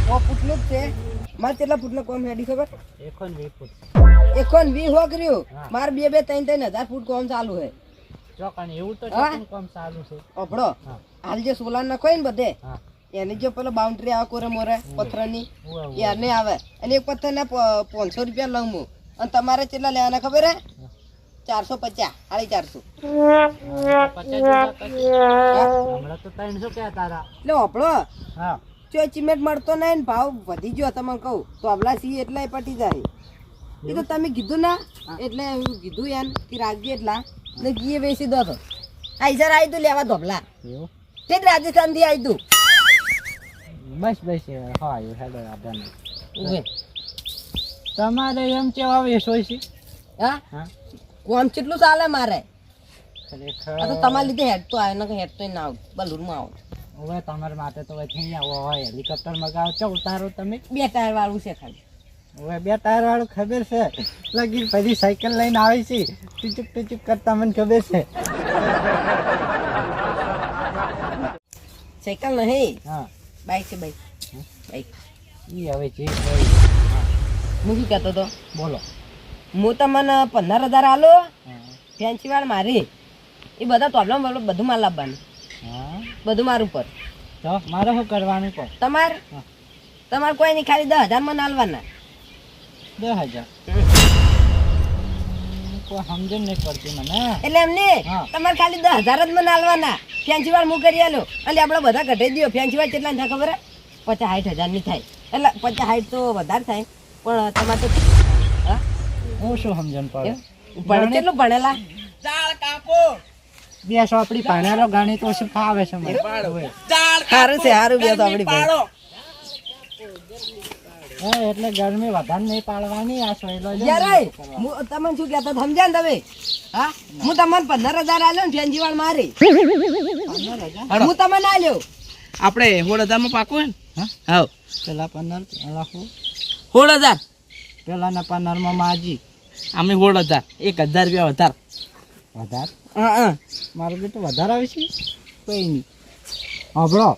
ઓ ફૂટનું જ છે મારે કેટલા ફૂટનો કોમ હેડી ખબર 120 ફૂટ 120 હો કર્યું મારે 2-3 ફૂટ કોમ ચાલુ હે ચોકાને એવું તો ચોકન કામ ચાલુ છે ઓપડો હાલ જે સોલાર નાખો ને બધે એની જો પેલો બાઉન્ડ્રી આવે કોરે મોરે પથ્થરની યારને આવે અને એક પથ્થરના 500 રૂપિયા લઉં હું અને તમારે કેટલા લેવાના ખબર હે 450 હમણાં તો 300 ક્યાં તારા એટલે ઓપડો હા જો ચિમેન્ટ મળતો નહીં ને ભાવ વધી ગયો તમને કહું તો અબલા સી એટલા પટી જાય એ તો તમે કીધું ના એટલે હું કીધું યાર કે રાખજે એટલા ને ગીએ વેચી દો તો આઈસર આવી તું લેવા ધોબલા એવું તે રાજસ્થાન થી આવી તું બસ હા એ હેડો આપણ ઉભે તમારે એમ કેવા વેસો છે હા હા કોમ કેટલું ચાલે મારે ખરેખર આ તો તમારા લીધે હેડ તો આવે ને હેડ તો ના આવ બલૂરમાં આવો હવે તમારા માટે તો થઈ આવો હોય હેલિકોપ્ટર મગાવો છો ઉતારો તમે 2 ટાયર વાળું છે ખાલી હવે 2 ટાયર વાળું ખબર છે લગી પછી સાયકલ લઈને આવી છે ટીચુક કરતા મને ખબર છે સાયકલ નહીં હા બાઈક છે બાઈક ઈ હવે જે હું શું કહેતો હતો બોલો હું તમને 15,000 આલો ફેન્સી વાળ મારી એ બધા પ્રોબ્લેમ બધું મારે લાવવાનું હા બધું મારું ઉપર તો મારે શું કરવાનું કહો તમારે કોઈ નહીં ખાલી 10,000 મને આલવાના 10,000 કોઈ સમજણ નહીં પડતી મને એટલે એમને તમારે ખાલી 10,000 જ મને આલવાના ફેન્સી વાળ હું કરી આલો એટલે આપણે બધા ઘટાડી દો ફેન્સી વાળ કેટલા થાય ખબર 50-60,000 ની થાય એટલે 50-60 તો વધારે થાય પણ તમારે તો હા હું શું સમજણ પડે ભણે કેટલું ભણેલા બે સોપડી પાણેલો ગણિત તો શું ફાવે છે મને સારું છે સારું બે તો આપણી ભાઈ હા એટલે ગરમી વધારે નહીં પાડવાની આ સોયલો યાર હું તમને શું કહેતો સમજ્યા ને તમે હા હું તમને 15,000 આલ્યો ને ફેન્સી વાળ મારી હું તમને આલ્યો આપણે 16,000 માં પાકું હે ને હા પેલા 15 લાખો 16,000 પેલાના 15 માં માજી અમે 16,000 1,000 રૂપિયા વધારે વધારે હા મારું બેટું વધારે આવે છે કઈ નહીં હબળો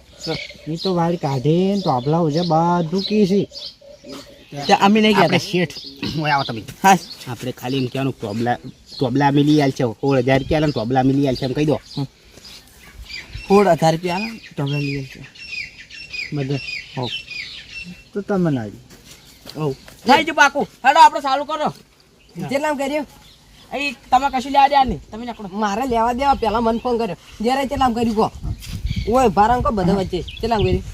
એ તો વાળી કાઢીને તો હબળા છે બધું કી છે અમે નહીં ગયા શેઠ આવો તમે હા આપણે ખાલી એમ કહેવાનું ટોબલા મિલી આલ છે 16,000 રૂપિયા ને ટોબલા મિલી આલ છે એમ કહી દો 16,000 રૂપિયા ટોબલા લઈ છે બધા હોવ તો તમે ના આવી હોવ થઈ જ પાકું હેડો આપણે ચાલુ કરો જેટલામ કર્યું અહીં તમે કશું લેવા દે નહીં તમે નીકળો મારે લેવા દેવા પેલા મને ફોન કર્યો જ્યારે ચેટલામ કર્યું કહો ઓય ભારાંગ કો બધા વચ્ચે ચેટલામ કર્યું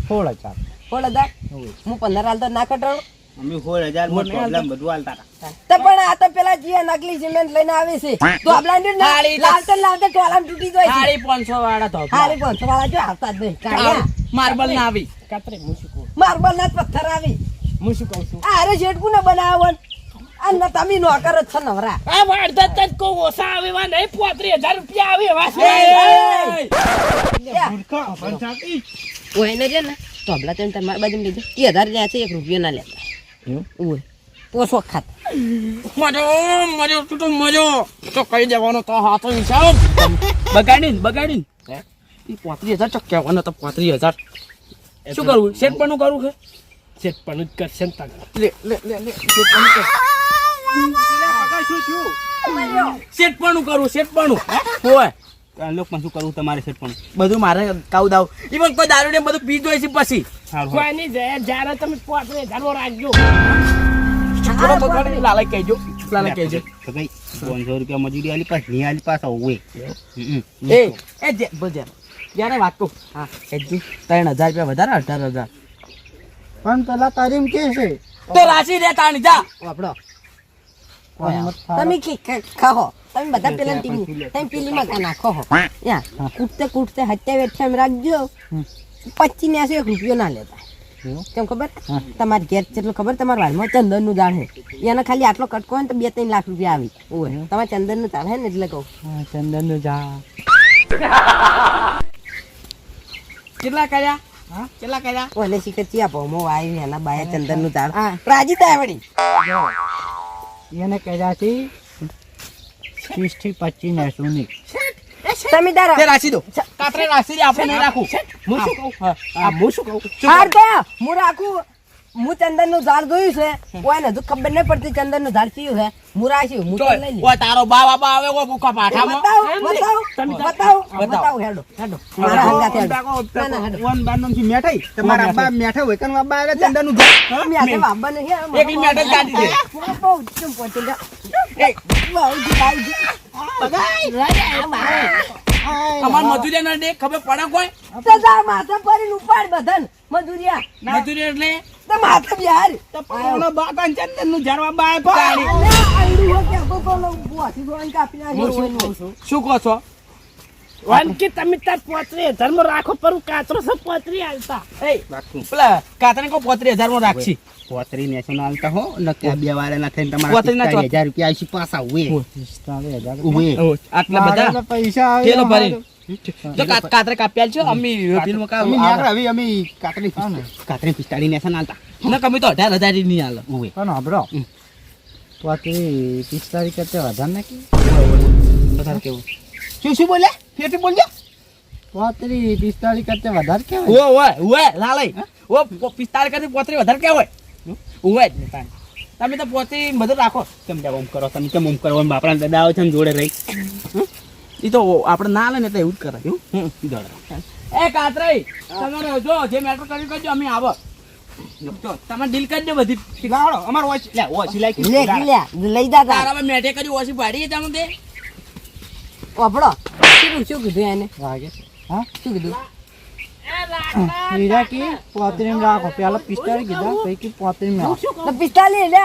16,000 16,000 હું 15 હાલતો ના કટાણો અમે 16,000 માં ટોબલા બધું આલતા તો પણ આ તો પેલા જે નકલી સિમેન્ટ લઈને આવે છે તો આપલા ને લાવતા ટોલામ તૂટી જાય છે 500 વાળા તો ખાલી 500 વાળા જો આવતા જ નહીં કાયા માર્બલ ના આવી કાતરે હું શું કહું માર્બલ ના પથ્થર આવી હું શું કહું છું અરે જેટકુ ને બનાવન અને તમે નોકર જ છો નવરા આ વાડતા તક કો ઓસા આવે વા નહીં 35,000 રૂપિયા આવે વાસ મૂર્ખા પંચાતી ઓય ને જે ને તો આપલા તેમ તમાર બાજુ લીધો 1000 લ્યા છે 1 રૂપિયો ના લેતા ઓય પોસો ખાત મજો તો કઈ દેવાનો તો હાથો વિચારો બગાડીને એ 35,000 ચક કહેવાનો તો 35,000 શું કરવું સેટ પણ કરવું છે સેટ પણ જ કરશે ને લે સેટ પણ કર સેટ પણ કરવું હોય લોકમાં શું કરવું તમારે સેટ પણ બધું મારે કાવ દાવ ઈવન કોઈ દારૂ ને બધું પી જોઈ છે પછી કોઈની જ્યારે તમે 35,000 રાખજો લાલચ કહેજો તો કઈ 500 રૂપિયા મજૂરી આલી પાસ ની આલી પાસ હોય એ જે બજાર જ્યારે વાત કહું હા કહેજો 3,000 રૂપિયા વધારે 18,000 પણ પેલા તારીમ કે છે તો રાશી દે તાણી જા આપડો તમે ખાઓ તમે બધા પેલા તમે પેલીમાં કા નાખો હો યા કૂટતે હત્યા વેઠ્યા એમ રાખજો 25 ને 1 રૂપિયો ના લેતા કેમ ખબર તમારી ઘેર જેટલું ખબર તમારા વાળમાં ચંદનનું ઝાડ છે એને ખાલી આટલો કટકો હોય ને તો 2-3 લાખ રૂપિયા આવી ઓય તમારે ચંદનનું ઝાડ હે ને એટલે કહું ચંદનનું ઝાડ કેટલા કર્યા હા કેટલા કર્યા ઓલે શીખર ચિયા ભોમો આવી એના બાયા ચંદનનું ઝાડ રાજી થાય વળી એને કર્યા છે 30 થી 25 ને સુની તમે તારા તે રાખી દો કાતરે રાખી દે આપણે નહીં રાખું હું શું કહું હા હું શું કહું હાર તો હું રાખું હું ચંદન નું ઝાડ જોયું છે કોઈને હજુ ખબર નહીં પડતી ચંદન નું ઝાડ ચીયું છે હું રાખ્યું હું તો લઈ લઈ ઓય તારો બાબા આવે ઓ ભૂખા પાઠામાં બતાવો હેડો મારા હંગાથે હેડો ના ના હેડો વન બાર નામથી મેઠાઈ તમારા અબ્બા મેઠા હોય કન અબ્બા આવે ચંદનનું ઝાડ અમે આજે બાબા નહીં એકલી મેટલ કાઢી દે બહુ ચમ પોતે જા બાઉજી અમાર મજૂરિયા ના દે ખબર પડે કોઈ તો જા માથા પરીને ઉપાડ બધાન મજૂરિયા મજૂરી એટલે તો માથા બિહાર તો પાવનો બાકા ચંદનનું ઝાડવા બાય પાડી આંડું હો કે બપોરનો બોથી ગોન કાપી નાખ્યો શું કહો છો વાનકી તમે તાર પોતરી ધર્મ રાખો પરું કાતરો સબ પોતરી આલતા એ પેલા કાતરે કો 35,000 માં રાખશી પોતરી નેશનલ તો હો નકે બે વારે ના થઈને તમારા પોતરીના 45,000 રૂપિયા આશી પાસા ઉએ ઉએ આટલા બધા પૈસા થેલો ભરી જો કાતરે કાપ્યાલ છો અમી બિલમાં કા અમે ન્યાકરા હવે અમે કાતરી પિસ્તાળી નેશનલ આલતા ના કમી તો 18,000 ની આલે ઉએ પણ હબરો પોતરી 45 કરતા વધારે નાખી વધારે કેવું શું બોલે ફેટી બોલજો પોતરી 45 કરતા વધારે કેવાય ઓય લાલઈ ઓ 45 કરતી પોતરી વધારે કેવાય ઓય તમે તો પોતરી બધું રાખો કેમ કે ઓમ કરો તમે કેમ ઓમ કરો એમ બાપરા દાદા આવે છે ને જોડે રહી ઈ તો આપણે ના લે ને એટલે એવું જ કરે એ કાતરાઈ તમારે જો જે મેટર કર્યું કરજો અમે આવો જો તમે ડીલ કરી દો બધી લાવડો અમાર વોચ લે વોચ લાઈ લે લઈ જા તારા મેટે કરી ઓછી પાડી તમે તે ઓપડો શું કીધું એને વાગે શું કીધું હીરા કી પોતરી રાખો પેલા 45 કીધા પૈકી પોતરી રાખો તો 45 લે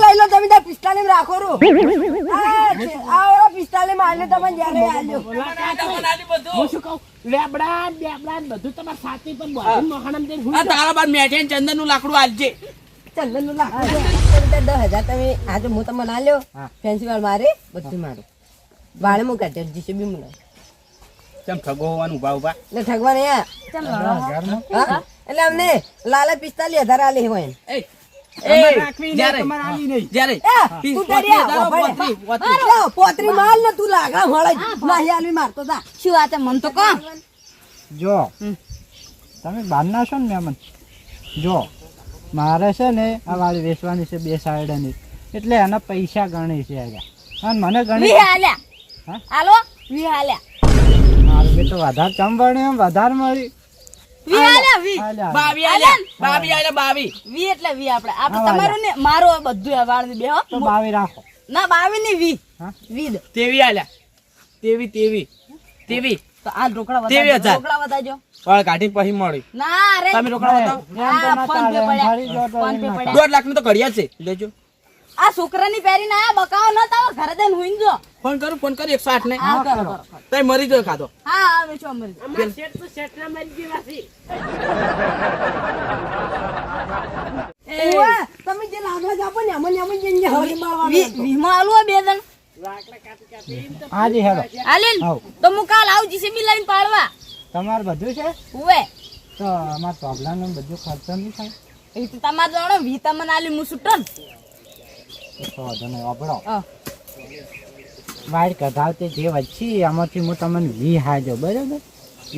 લઈ લો તમે તાર 45 રાખો રો આ 45 માં આલે તમે જ્યારે આલ્યો હું શું કહું લેબડા બધું તમાર સાથી પર બોલ મહાનમ દે આ તારા બાદ મેઠે ચંદન નું લાકડું આલજે ચંદન નું લાખ 10,000 તમે આજે હું તમને આલ્યો ફેન્સી વાળ મારે બધું મારું વાળે મુકા છે જીસીબી મુના કેમ ઠગો હોવાનું ઉભા એટલે ઠગવા ને એટલે અમને લાલે 45,000 આલે હોય એ રાખવી ને તમારે આલી નહીં જ્યારે તું તારી પોતરી માલ ને તું લાગા મળે નહીં આલવી મારતો તા શું વાત મન તો કહો જો તમે બહારના છો ને મહેમાન જો મારે છે ને આ વાળી વેચવાની છે 2 સાઈડની એટલે એના પૈસા ગણી છે અને મને ગણી વી હાલ્યા હા? હાલો વી હાલ્યા મારું બે તો વધારે ચમ ભણી એમ વધારે મળી વી હાલ્યા વી હાલ્યા. બાવી આલ્યા બાવી વી એટલે વી આપણે તમારું ને મારો બધું આ વાળ બે હો તો 22 રાખો ના 22 ની વી હા? વી દો તેવી આલ્યા તેવી તો આ રોકડા 23,000. રોકડા વધારજો વાળ કાઢી પછી મળી ના રે તમે રોકડા બતાવો એમ તો ના ફોન પે ચાલે, પડ્યા. ફરી જો તો ફોન પે એમ ના પડ્યા. 1.5 લાખ નું તો ઘડિયાળ છે લેજો આ છોકરાની પહેરીને આયા બકાવો ન તાવ ઘરે જઈને હુઈ જો ફોન કરું 108 ને હા કરો તઈ મરી ગયો ખાધો હા આવે છો અમર શેઠ તો શેઠ ના મારી જીવાસી ઓય, તમે જે લાગવા જાપો ને અમને જઈને હળી મારવાનું વીમા આલું બે જણ આજે હેડો આલીન હાઉ. તો હું કાલ આવું જીસીબી લઈને પાડવા તમારે બધું છે હુએ તો અમારા પ્રોબ્લેમ બધું ખર્ચો નહીં થાય એ તો તમારે જાણો વી તમને આલી હું છૂટો ને તો વાંધો નહીં વાપરો હા. વાઈટ કઢાવતી જે વચ્ચી આમાંથી હું તમને 20 હાજો બરાબર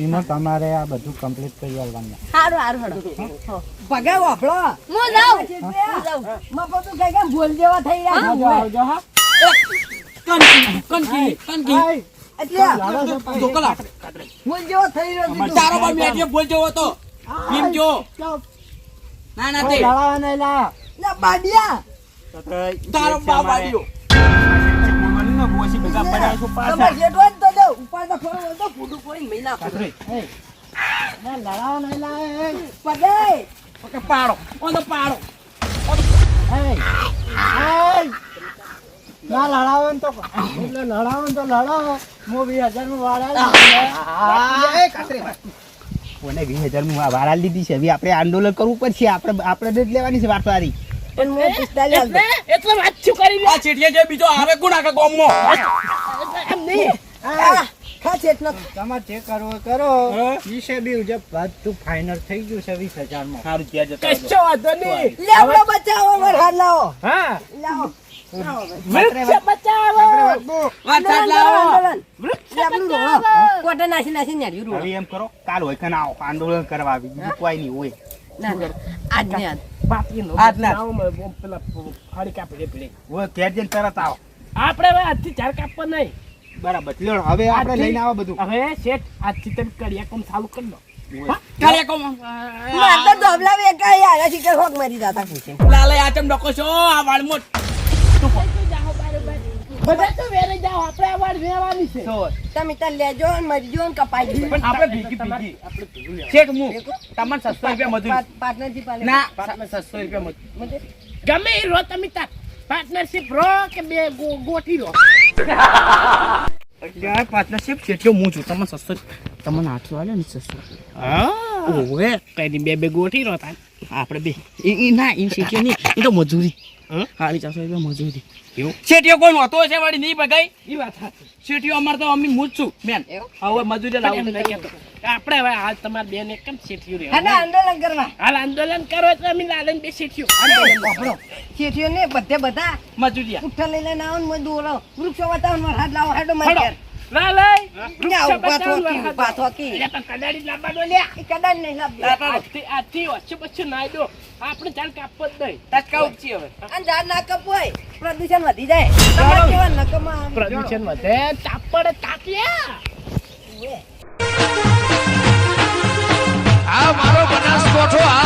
એમાં તમારે આ બધું કમ્પ્લીટ કરી આવવાનું હારું હડો પગાર વાપરો હું જાઉં મફો તો કઈ કઈ બોલ જેવા થઈ રહ્યા આવજો આવજો હા કનકી એટલે ધોકલા બોલ જેવો થઈ રહ્યો છે તારો બાપ મેઠે બોલ જેવો હતો ભીમ જો ના ના તે લડાવા નહીં લા લે બાડિયા તારો બાપ આડ્યો વોચી ભેગા પડ્યા છો પાછા તમારે જેટલો જ તો દે ઉપર તો ખોરો હોય તો ફૂટું પડીને મહિના પડે ના લડાવા નહીં લા એ પગે ઓકે પાડો ઓ તો પાડો એ ના લડાવો ને તો એટલે લડાવો ને તો લડાવો હું 20,000 માં વાળા એ કાતરે કોને 20,000 માં વાળા લીધી છે હવે આપણે આંદોલન કરવું પડશે આપણે જ લેવાની છે વાર્તારી પણ હું 45 આલતો. એટલે વાત શું કરી આ ચીટિયા જે બીજો આવે કોણ આખા ગામમાં એમ નહીં ખા છે એટલો તમારે જે કરવો એ કરો વિશે બી જે બધું ફાઇનલ થઈ ગયું છે 20,000 માં સારું ત્યાં જતા કશો વાંધો નહીં લે આપણો બચાવો વરહાદ લાવો હા લાવો વૃક્ષ બચાવો વાત સાચ લાવો. આંદોલન. વૃક્ષ એ આપણું બચાવો રોડો. કોટે નાસી નાસી નેડ્યું રોડો. હવે એમ કરો કાલ હોય કે ના આવો આંદોલન કરવા આવી બીજું કોઈ નહીં હોય ના, ના. આજ ને આજ. બાપીનો આજના. બચાવો, પેલા ફાડી કાપી પેલી હોય ઘેર જઈને તરત આવો આપણે હવે આજથી ઝાડ કાપવા નહીં બરાબર લ્યો હવે આપણે લઈને આવો બધું હવે શેઠ આજથી તમે કડિયા કામ ચાલુ કરી દો કાલે કહો, માર તો ધોબલા વેકાઈ આવ્યા છે કે હોક મારી જાતા પૂછે. લાલે આ ચમ ડકો છો આ વાળમોટ. બધા તો વેરે જાઓ આપણે આ વાર વેવાની છે તમે તાર લેજો ને મરજો ને કપાઈ જજો. પણ આપણે ભીગી શેઠ હું તમને 600 રૂપિયા મજૂરી. પાર્ટનરશીપ આલે. ના 600 રૂપિયા મજૂરી. ગમે એ રો તમે તાર પાર્ટનરશીપ રો કે બે ગોઠી રો યાર પાર્ટનરશિપ શેઠિયો હું છું તમને 600 તમને 800 આલે ને 600. હા ઓવે કઈ બે ગોઠી રો તાર આપણે બે ઈ ના ઈ શેઠિયો નહીં ઈ તો મજૂરી. હાલી 400 રૂપિયા મજૂરી. શેઠિયો કોઈ નહોતો છે વાળી નહીં બગાઈ. ઈ વાત સાચી શેઠિયો અમાર તો અમી હું જ છું બેન. હવે મજૂરી પણ એમ લાવું. નહીં કહેતો. આપણે હવે હાલ તમાર બેન એક કેમ શેઠિયું રે હા, આંદોલન કરવા. હાલ આંદોલન કરો એટલે અમે લાલન બે શેઠિયું આપણો શેઠિયો ને બધે બધા મજૂરિયા. પુઠ્ઠા લઈ લઈને આવો ને મેં દોરો વૃક્ષો બતાવો ને મારા હાથ લાવો હેડો મારી ઘેર. લાલય ના, ઊભા થોકી, ઊભા થોકી. એટલે પણ કડાડી લાવવાનો લ્યા એ કદાચ નહીં લાવ્યો. આજથી ઓછું પછું નાઈ દો આપણે ચાલ કાપવો જ નહીં તટકાઉ જ છીએ હવે. અને ઝાડ ના કપાય પ્રદૂષણ વધી જાય. તમારે કેવા નકામા પ્રદૂષણ વધે તાપડે તાપ્યા આ મારો બનાસકોઠો આ